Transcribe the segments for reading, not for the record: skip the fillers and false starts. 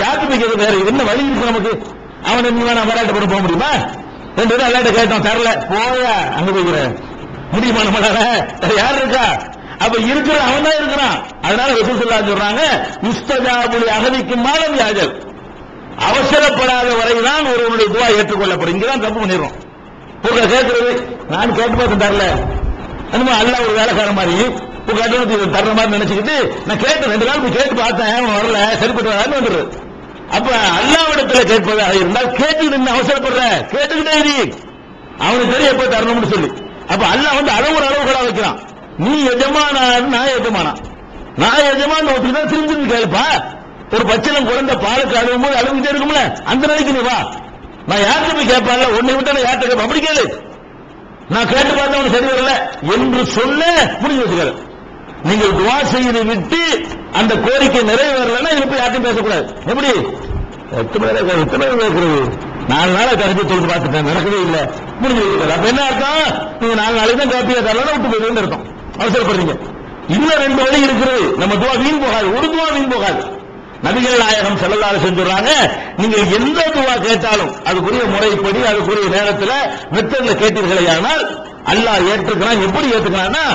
யாருக்கு போய் கேட்க வேற என்ன வழி இருக்கு நமக்கு? அவனை நீ வேணா விளையாட்டு போட போக முடியுமா? 2 பேரும் விளையாட்டு கேட்டோம், தரல, போயா அங்க போய்கிற முடியுமா நம்மளால? யார் இருக்கா? அப்ப இருக்கிற அவன் தான் இருக்கிறான். அதனால ரசூல் ஸல்லல்லாஹு அலைஹி சொல்றாங்க, முஸ்தஜாபுல் அஹதிக்கும் மாலம் யாஜல், அவசரப்படாத வரைதான் ஒருவனுடைய துஆ ஏற்றுக்கொள்ளப்படும். இங்கதான் தப்பு பண்ணிடுறோம். உங்க கேட்கறது நான் கேட்டு பார்த்து தரல, என்னமோ அல்லாஹ் ஒரு வேலைக்கார மாதிரி கேட்டு தர்ற மாதிரி நினைச்சுக்கிட்டு நான் கேட்டு 2 நாள் போய் கேட்டு பார்த்தேன், அவன் வரல, சரிப்பட்டு வரான்னு வந்துடுறது. அப்ப அல்லாஹ்விடத்துல கேட்பதாக இருந்தால் கேட்டு நின்று அவசரப்படுற, கேட்டுக்கிட்டே இரு, அவனுக்கு தெரிய எப்ப தரணும்னு சொல்லி. அப்ப அல்லாஹ் வந்து அளவுகளா வைக்கிறான். நீ எஜமானா, நான் எஜமானா, நான் எஜமான ஒருத்தர் திரும்பி கேளுப்பா. ஒரு பச்சளம் குழந்தை பாலுக்கு அழுவும் போது அழுவிட்டே இருக்கும்ல, அந்த நிலைக்கு நீ வா. நான் யார்கிட்ட போய் கேட்பான்ல, உன்னை விட்டு நான் யார்கிட்ட கேட்பேன், அப்படி கேளு. நான் கேட்டு பார்த்தா அவனுக்கு சரி வரல என்று சொல்ல முடிஞ்சு வச்சுக்காரு. நீங்கள் துவா செய்து விட்டு அந்த கோரிக்கை நிறைவேறலன்னா இதை போய் யார்ட்டையும் பேசக்கூடாது. எப்படி எத்தனை கேட்கறது? 4 நாளை கருத்து தொழுது பார்த்துட்டேன், நடக்கவே இல்லை, முடிஞ்சு வைக்கிறார். அப்ப என்ன அர்த்தம்? நீங்க 4 நாளைக்கு தான் காப்பியா தரலாம், விட்டு போயிருந்து அர்த்தம். அவசரப்படுறீங்க. இன்னும் 2 வழி இருக்கிறது. நம்ம துவா வீண் போகாது, ஒரு துவா வீண் போகாது. நபிகள் நாயகம் ஸல்லல்லாஹு அலைஹி வஸல்லம் சொல்றாங்க, நீங்கள் எந்த துவா கேட்டாலும் அதுக்குரிய முறைப்படி அதுக்குரிய நேரத்தில் மெத்தட்ல கேட்டீர்களேயானால் அல்லாஹ் ஏற்றுக்கிறான். எப்படி ஏற்றுக்கிறான்னா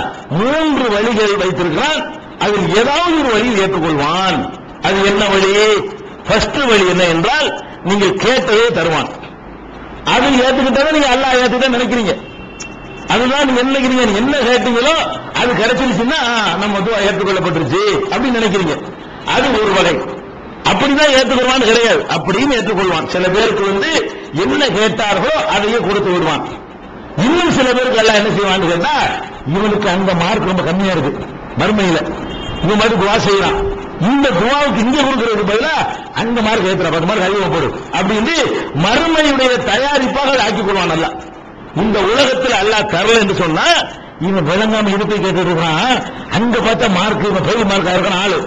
3 வழிகள் வைத்திருக்கிறான். அதில் ஏதாவது ஒரு வழியில் ஏற்றுக்கொள்வான். அது என்ன வழி? ஃபர்ஸ்ட் வழி என்ன என்றால், நீங்கள் கேட்டதே தருவான். அது ஏத்துக்கிட்டா நீங்க அல்லாஹ் ஏத்துக்கிட்ட நினைக்கிறீங்க. அதுதான் நீங்க நினைக்கிறீங்க, என்ன கேட்டீங்களோ அது கிடைச்சிருச்சுன்னா நம்ம துஆ ஏற்றுக்கொள்ளப்பட்டுருச்சு அப்படின்னு நினைக்கிறீங்க. அது ஒரு வகை. அப்படிதான் ஏற்றுக்கொள்வான்னு கிடையாது, அப்படின்னு ஏற்றுக்கொள்வான். சில பேருக்கு வந்து என்ன கேட்டார்களோ அதையே கொடுத்து விடுவான். இன்னும் சில பேருக்கு எல்லாம் என்ன செய்வான்னு கேட்டா, இவனுக்கு அந்த மார்க் ரொம்ப கம்மியா இருக்கு மறுமையில, இவன் மாதிரி துவா செய்யறான், இந்த துவாவுக்கு இங்க கொடுக்கறதுக்கு பதிலா அந்த மார்க் ஏத்துற 10 மார்க் அதிகமா போடு அப்படின்னு மறுமையுடைய தயாரிப்பாக ஆக்கிக் கொள்வான். அல்ல இந்த உலகத்தில் அல்லாஹ் தரல என்று சொன்னா இவன் விளங்காம இது போய் கேட்டு இருக்கான். அங்க பார்த்தா மார்க் இவன் பெரிய மார்க்கா இருக்கான ஆளு,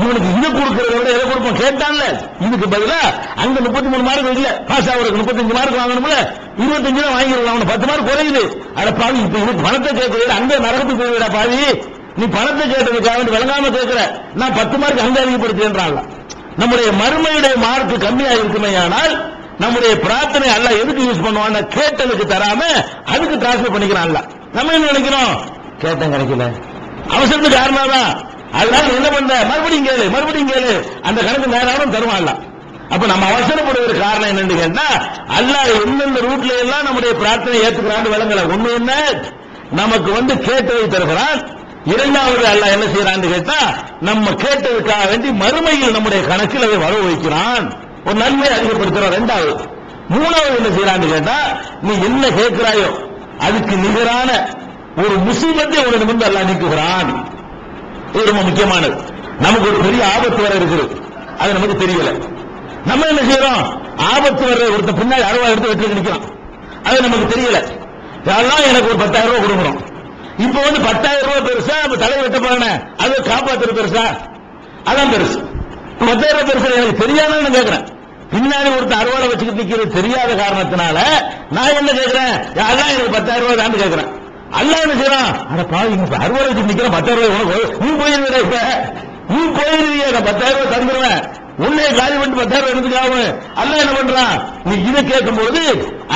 இவனுக்கு இதை கொடுக்கறத விட எதை கொடுப்போம் கேட்டான்ல, இதுக்கு பதிலா அங்க 33 மார்க் இல்ல, பாஸ் ஆகுறதுக்கு 35 மார்க் வாங்கணும்ல, 25 தான் வாங்கிடலாம், அவனுக்கு 10 மார்க் குறையுது. அட பாவி, இப்ப இது பணத்தை கேட்கறது அங்க நரகத்துக்கு போய்விடா பாவி, நீ பணத்தை கேட்டதுக்காக விளங்காம கேட்கிற, நான் 10 மார்க் அங்க அதிகப்படுத்துகின்றான். நம்முடைய மறுமையுடைய மார்க் கம்மியா இருக்குமையானால் நம்முடைய பிரார்த்தனை அல்லாஹ் எதுக்கு யூஸ் பண்ணுவான்? கேட்டதுக்கு தராம அதுக்கு டிரான்ஸ்பர் பண்ணிக்கிறான். நம்ம என்ன நினைக்கிறோம்? கேட்டேன் கிடைக்கல, அவசரத்துக்கு காரணம். அதனால என்ன பண்ற, மறுபடியும் கேளு, அந்த கணக்கு நேரம் தருவான். அப்ப நம்ம அவசரப்படுவதற்கு காரணம் என்னன்னு கேட்டா, அல்லாஹ் எந்தெந்த ரூட்ல எல்லாம் நம்முடைய பிரார்த்தனை ஏற்றுக்கிறான்னு விளங்கல. ஒண்ணு என்ன, நமக்கு வந்து கேட்டதை தருகிறான். இரண்டாவது அல்லாஹ் என்ன செய்யறான்னு கேட்டா, நம்ம கேட்டதுக்காக வேண்டி மறுமையில் நம்முடைய கணக்கில் அதை வரவு வைக்கிறான், ஒரு நன்மை அதிகப்படுத்துறான். 2வது. 3வது என்ன செய்யறான்னு கேட்டா, நீ என்ன கேட்கிறாயோ அதுக்கு நிகரான ஒரு முசீபத்தை உனக்கு வந்து அல்லாஹ் நீக்குகிறான். இது ரொம்ப முக்கியமானது. நமக்கு ஒரு பெரிய ஆபத்து வர இருக்குது, அது நமக்கு தெரியல. நம்ம என்ன செய்யறோம்? ஆபத்து வர்ற ஒருத்த பின்னாடி 60 எடுத்து வெற்றி நிற்கிறான், அது நமக்கு தெரியல. அதெல்லாம் எனக்கு ஒரு 10,000 ரூபாய் கொடுக்கணும். இப்ப வந்து 10,000 ரூபாய் பெருசா, அப்ப தலை வெட்ட போறேன், அது காப்பாத்துறது பெருசா? அதான் பெருசு. 10,000 ரூபாய் பெருசா எனக்கு தெரியாதுன்னு கேட்கிறேன். பின்னாடி ஒருத்தர் 60 வச்சுக்கிட்டு நிக்கிறது தெரியாத காரணத்தினால நான் என்ன கேட்கிறேன்? அல்லாஹ் எனக்கு 10,000 ரூபாய் தான் கேட்கிறேன். அல்லாஹ் என்ன செய்யறான்? அட பாவி, 60 வச்சு நிக்கிற 10,000 ரூபாய் உனக்கு, நீ போயிருந்த, இப்ப நீ போயிருந்தீங்க, நான் 10,000 ரூபாய் தந்துருவேன், உன்னை காலி பண்ணி 10,000 ரூபாய் எடுத்துக்காம. அல்லாஹ் என்ன பண்றான்? நீ இதை கேட்கும் போது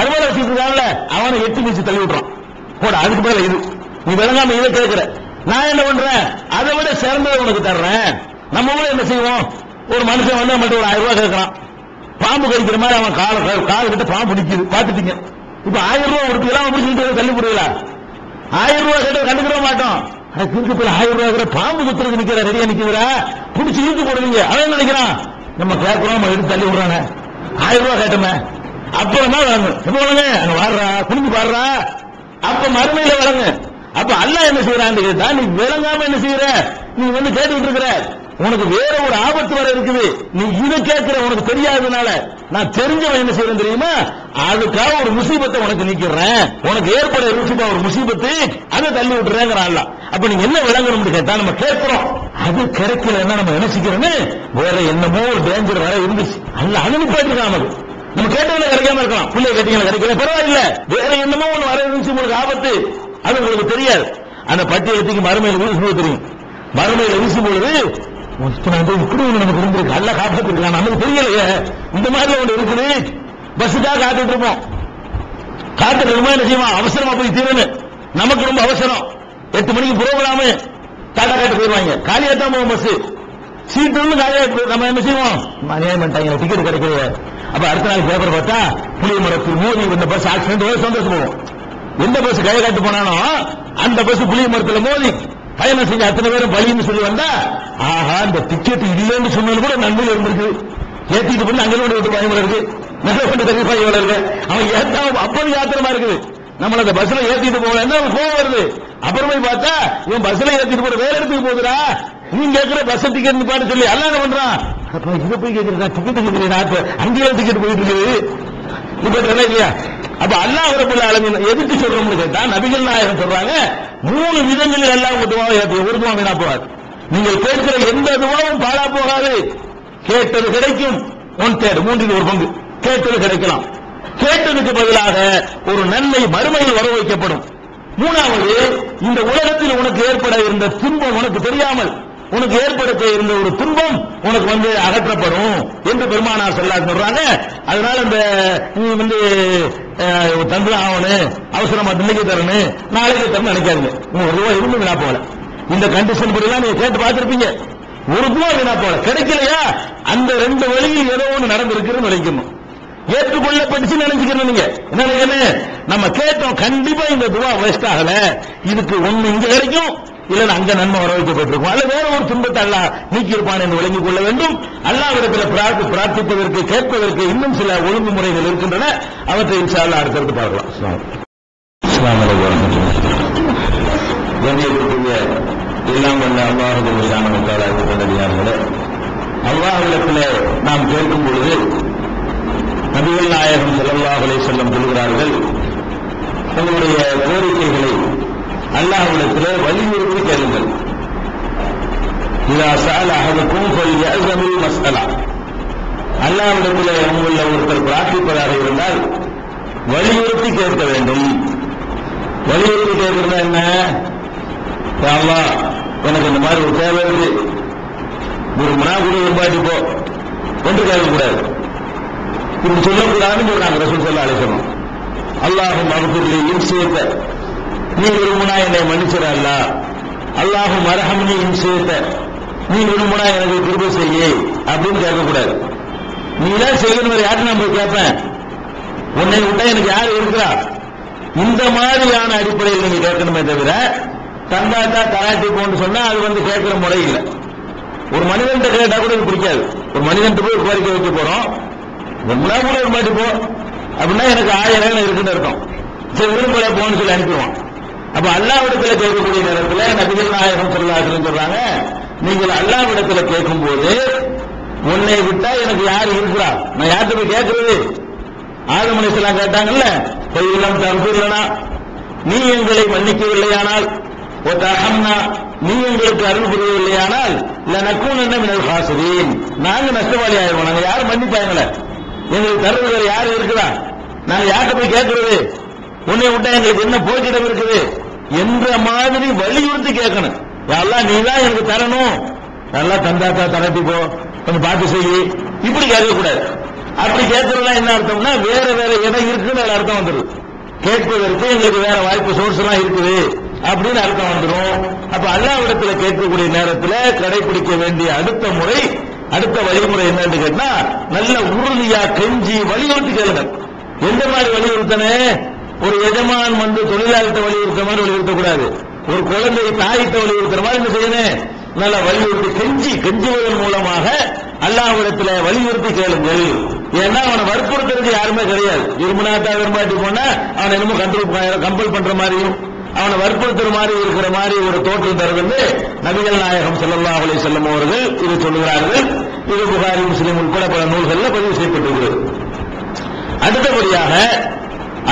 60 வச்சுட்டு இருக்கான்ல, அவனை 8 மிச்சு தள்ளி விட்டுறான். போட, அதுக்கு மேல இது நீ விளங்காம இதை கேட்கிற, நான் என்ன பண்றேன்? அதை விட சிறந்ததை உனக்கு தர்றேன். நம்ம கூட என்ன செய்வோம்? ஒரு மனுஷன் வந்து நம்மகிட்ட ஒரு 1000 ரூபாய் கேட்கறான், பாம்பு கடிக்கிற மாதிரி அவன் கால கிட்ட பாம்பு பிடிக்குது, பாத்துட்டீங்க. இப்ப 1000 ரூபாய் கொடுக்கலாம், அப்படி தள்ளி போடுவீங்களா? 1000 ரூபாய் கேட்ட கண்டுக்கிற மாட்டோம். திருப்பி 1000 ரூபாய் பாம்பு குத்துறது நிக்கிற, ரெடியா நிக்கிறா, பிடிச்சி இழுத்து போடுவீங்க. அவன் நினைக்கிறான் நம்ம கேட்கிறோம், நம்ம எடுத்து தள்ளி விடுறாங்க. 1000 ரூபாய் கேட்டோமே, அப்புறம் தான் வழங்கு. எப்ப வழங்க? அங்க வாடுறா, குடிஞ்சு பாடுறா, அப்ப மறுமையில வழங்க. அப்ப அல்லாஹ் என்ன செய்யறான்னு கேட்டா, நீ விளங்காம என்ன செய்யற? நீ வந்து கேட்டுக்கிட்டு இருக்கிற, உனக்கு வேற ஒரு ஆபத்து வர இருக்குது, நீ இதை கேட்கிற, உனக்கு தெரியாததுனால. நான் தெரிஞ்சவன் என்ன செய்யறேன் தெரியுமா? அதுக்காக ஒரு முசீபத்தை உனக்கு நீக்கிறேன், உனக்கு ஏற்பட ருசிப்பா ஒரு முசீபத்து, அதை தள்ளி விட்டுறேங்கிற அல்ல. அப்ப நீங்க என்ன விளங்கணும்னு கேட்டா, நம்ம கேட்கிறோம், அது கிடைக்கலன்னா நம்ம நினைச்சுக்கிறோன்னு வேற என்னமோ ஒரு டேஞ்சர் வர இருந்துச்சு, அல்ல அனுப்பிட்டு நமக்கு. நம்ம கேட்டவங்க கிடைக்காம இருக்கலாம், பிள்ளை கேட்டீங்க கிடைக்கல, பரவாயில்ல, வேற என்னமோ ஒண்ணு வர இருந்துச்சு, உங்களுக்கு ஆபத்து, அது உங்களுக்கு தெரியாது. அந்த பட்டியலத்துக்கு மறுமையில் வீசும்போது தெரியும். மறுமையில் வீசும்பொழுது இப்படி ஒண்ணு நமக்கு இருந்திருக்கு, அல்ல காப்பாத்திருக்கலாம், நமக்கு தெரியலையே இந்த மாதிரி ஒண்ணு இருக்குது. பஸ்ஸுக்காக காத்துட்டு இருப்போம், காத்துட்டு இருக்கும்போது என்ன செய்வோம், அவசரமா போய் தீரணும், நமக்கு ரொம்ப அவசரம், 8 மணிக்கு புரோகிராமு, டாடா காட்டு போயிருவாங்க, காலியா தான் போவோம் பஸ், சீட்டு வந்து காலியா, நம்ம என்ன செய்வோம், அநியாயம் பண்ணிட்டாங்க, டிக்கெட் கிடைக்கல. அப்ப அடுத்த நாள் பேப்பர் பார்த்தா புளிய மரத்தில் மோதி இந்த பஸ் ஆக்சிடென்ட், சந்தோஷம் போவோம். எந்த பஸ் கையை காட்டு போனாலும் அந்த பஸ் புளிய மரத்தில் மோதி பயணம் செஞ்ச அத்தனை பேரும் பலின்னு சொல்லி வந்தா, ஆஹா இந்த டிக்கெட் இல்லைன்னு சொன்னது கூட நன்மை இருந்திருக்கு, ஏத்திட்டு பண்ணி அங்கே விட்டு பயம் இருக்கு, நல்ல பண்ணி தகுதி இருக்கு, அவன் ஏத்தாம அப்படி யாத்திரமா இருக்குது, நம்மள அந்த பஸ்ல ஏத்திட்டு போகலன்னா கோவம் வருது. அப்புறமே பார்த்தா இவன் பஸ்ல ஏத்திட்டு போற வேற இடத்துக்கு போகுதுடா, நீ கேட்கிற பஸ் டிக்கெட் பாட்டு சொல்லி அல்ல என்ன பண்றான், அப்ப இதை போய் கேட்கிறா டிக்கெட் கேட்கிறேன், அங்கேயே டிக்கெட் போயிட்டு இருக்குது இப்ப இல்லையா. அப்ப அல்லாஹ் ரப்பல் ஆலமீன் எதுக்கு சொல்றோம்னு கேட்டா, நபிகள் நாயகம் சொல்றாங்க 3 விதங்களில் அல்லாஹ் உங்க துவாவை ஏற்று, ஒரு துவா வீணா போகாது, நீங்கள் கேட்கிற எந்த துவாவும் பாழா போகாது, கேட்டது கிடைக்கும், 1/3 3 ஒரு பங்கு கேட்டது கிடைக்கலாம், கேட்டதுக்கு பதிலாக ஒரு நன்மை மறுமையில் வர வைக்கப்படும். 3வது, இந்த உலகத்தில் உனக்கு ஏற்பட இருந்த துன்பம் உனக்கு தெரியாமல் உனக்கு ஏற்படுத்த இருந்த ஒரு துன்பம் உனக்கு வந்து அகற்றப்படும் என்று பெருமானார் ஸல்லல்லாஹு அலைஹி சொல்றாங்க. அதனால இந்த நீ வந்து தந்து ஆகணும், அவசரமா இன்னைக்கு தரணும் நாளைக்கு தரணும் நினைக்காதீங்க. ₹1 இருந்து வீணா போகல, இந்த கண்டிஷன் படிதான் நீங்க கேட்டு பார்த்திருப்பீங்க, ₹1 வீணா போகல, கிடைக்கலையா அந்த 2 வழியில் ஏதோ ஒன்று நடந்திருக்குன்னு நினைக்கணும், ஏற்றுக்கொள்ளப்பட்டுச்சு நினைச்சுக்கணும். நீங்க என்ன நினைக்கணும், நம்ம கேட்டோம் கண்டிப்பா இந்த துவா வேஸ்ட் ஆகல, இதுக்கு ஒண்ணு இங்க கிடைக்கும், இல்ல அங்க நன்மை வர வைக்கப்பட்டிருக்கும், அல்ல வேற ஒரு துன்பத்தை அல்லாஹ் நீக்கி இருப்பான் என்று விளங்கிக் கொள்ள வேண்டும். அல்லாஹ்விடத்தில் பிரார்த்திப்பதற்கு கேட்பதற்கு இன்னும் சில ஒழுங்குமுறைகள் இருக்கின்றன, அவற்றை இன்ஷா அல்லாஹ் அடுத்தடுத்து பார்க்கலாம். அஸ்ஸலாமு அலைக்கும். எல்லாம் வல்ல அல்லாஹ் சுப்ஹானஹு வ தஆலா கொண்டடியார்களே, அல்லாஹ்விடத்தில் நாம் கேட்கும் பொழுது நபிகள் நாயகம் ஸல்லல்லாஹு அலைஹி வஸல்லம் சொல்கிறார்கள், உங்களுடைய கோரிக்கைகளை அல்லாஹ்விடத்திலே வலியுறுத்தி கேளுங்கள். இதா சஅல அஹதுக்கும் ஃபல்யஅஸமில் மஸ்அலா, அல்லாஹ்விடத்திலே உள்ள ஒருத்தர் பிரார்த்திப்பதாக இருந்தால் வலியுறுத்தி கேட்க வேண்டும். வலியுறுத்தி கேட்கிறது என்ன, யா அல்லாஹ் எனக்கு இந்த மாதிரி ஒரு தேவை இருக்கு, ஒரு முனாகுடி உருவாட்டி போ என்று கேட்கக்கூடாது, இப்படி சொல்லக்கூடாதுன்னு சொல்றாங்க ரசூல் ஸல்லல்லாஹு அலைஹி வஸல்லம். அல்லாஹும் மக்ஃபிர்லி இன்ஷியத, நீ விரும்புனா என்னை மன்னிச்சிட அல்லாஹ், அல்லாஹும் அர்ஹம்னி இன்ஷியத, நீ விரும்புனா எனக்கு கிருபை செய்ய அப்படின்னு கேட்கக்கூடாது. நீ தான் செய்யணும், யாரு நான் போய் கேட்பேன், உன்னை விட்டா எனக்கு யாரு இருக்கிறா, இந்த மாதிரியான அடிப்படையில் நீங்க கேட்கணுமே தவிர தந்தாத்தா தராட்டி போன்னு சொன்னா அது வந்து கேட்கிற முறை இல்லை. ஒரு மனிதன் கேட்டா கூட இது பிடிக்காது. ஒரு மனிதன் போய் கோரிக்கை வைக்க போறோம், ரொம்ப கூட ஒரு மாட்டி போ அப்படின்னா எனக்கு 1000 இருக்குன்னு அர்த்தம், சரி விரும்பல போன்னு சொல்லி அனுப்பிடுவான். அப்ப அல்லாஹ்விடத்துல கேட்கக்கூடிய நேரத்தில் நபிகள் நாயகம் ஸல்லல்லாஹு அலைஹி வஸல்லம் சொல்றாங்க, நீங்கள் அல்லாஹ்விடத்துல கேட்கும் போது உன்னை விட்டா எனக்கு யாரு இருக்கிறா, நான் யார்கிட்ட போய் கேட்கறது, ஆதம் அலைஹிஸ்ஸலாம் கேட்டாங்கல்ல, இல்லம் தகுதில்லனா, நீ எங்களை மன்னிக்கவில்லையானால், ஒத்தஹம்னா நீ எங்களுக்கு அருள் புரியவில்லையானால், லனகூனன்ன மினல் ஹாசிரீன், நாங்க நஷ்டவாளி ஆயிடுவோம், நாங்க யாரும் மன்னிப்பாங்களே, எங்களுக்கு தருவது யாரு இருக்கிறா, நாங்க யார்கிட்ட போய் கேட்கறது, உன்னை விட்டா எங்களுக்கு என்ன போக்கிடம் இருக்குது என்ற மாதிரி வலியுறுத்தி கேட்கணும். அல்லாஹ் நீ தான் எனக்கு தரணும், நல்லா தந்தாத்தா தரட்டி போ கொஞ்சம் பார்த்து செய்ய, இப்படி கேட்கக்கூடாது. அப்படி கேட்கறதுனா என்ன அர்த்தம்னா வேற வேற இடம் இருக்குன்னு அர்த்தம் வந்துடும். கேட்பதற்கு எங்களுக்கு வேற வாய்ப்பு சோர்ஸ் எல்லாம் இருக்குது அப்படின்னு அர்த்தம் வந்துடும். அப்ப அல்லாஹ்விடத்துல கேட்கக்கூடிய நேரத்தில் கடைபிடிக்க வேண்டிய அடுத்த முறை, அடுத்த வழிமுறை என்னன்னு கேட்டா, நல்ல உறுதியா கெஞ்சி வலியுறுத்தி கேளுங்க. எந்த மாதிரி வலியுறுத்தனே, ஒரு எஜமான் வந்து தொழிலாளத்தை வலியுறுத்த மாதிரி வலியுறுத்தக்கூடாது, ஒரு குழந்தை தாயிட்ட வலியுறுத்துற மாதிரி என்ன செய்யணும், நல்ல வலியுறுத்தி கெஞ்சுவதன் மூலமாக அல்லாஹ்விடத்துல வலியுறுத்தி கேளுங்கள். ஏன்னா அவனை வற்புறுத்துறதுக்கு யாருமே கிடையாது. விரும்பினாட்டா விரும்பாட்டி போனா அவனை என்னமோ கம்பல் பண்ற மாதிரியும் அவனை வற்புறுத்துற மாதிரி இருக்கிற மாதிரி ஒரு தோற்றம் தருவது நபிகள் நாயகம் ஸல்லல்லாஹு அலைஹி வஸல்லம் அவர்கள் இது சொல்லுகிறார்கள். இது புகாரி முஸ்லிம் உட்பட பல நூல்களில் பதிவு செய்யப்பட்டிருக்கிறது. அடுத்தபடியாக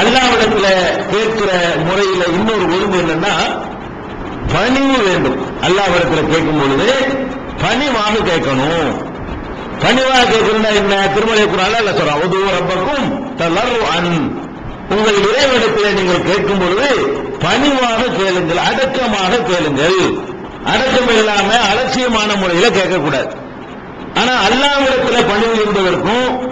அல்லாஹ்விடத்துல கேட்கிற முறையில இன்னொரு ஒழுங்கு என்னன்னா, பணிவு வேண்டும். அல்லாஹ்விடத்துல கேட்கும் பொழுது பணிவாக கேட்கணும். பணிவாக கேட்கிறா என்ன, திருமலை குர்ஆன்ல அல்லாஹ் சொல்றான், உது ரப்பக்கும் தலர்அன், உங்கள் இறைவனிடத்தில் நீங்கள் கேட்கும் பொழுது பணிவாக கேளுங்கள், அடக்கமாக கேளுங்கள். அடக்கம் இல்லாம அலட்சியமான முறையில கேட்கக்கூடாது. ஆனா அல்லாஹ்விடத்துல பணிவு இருந்தவருக்கும்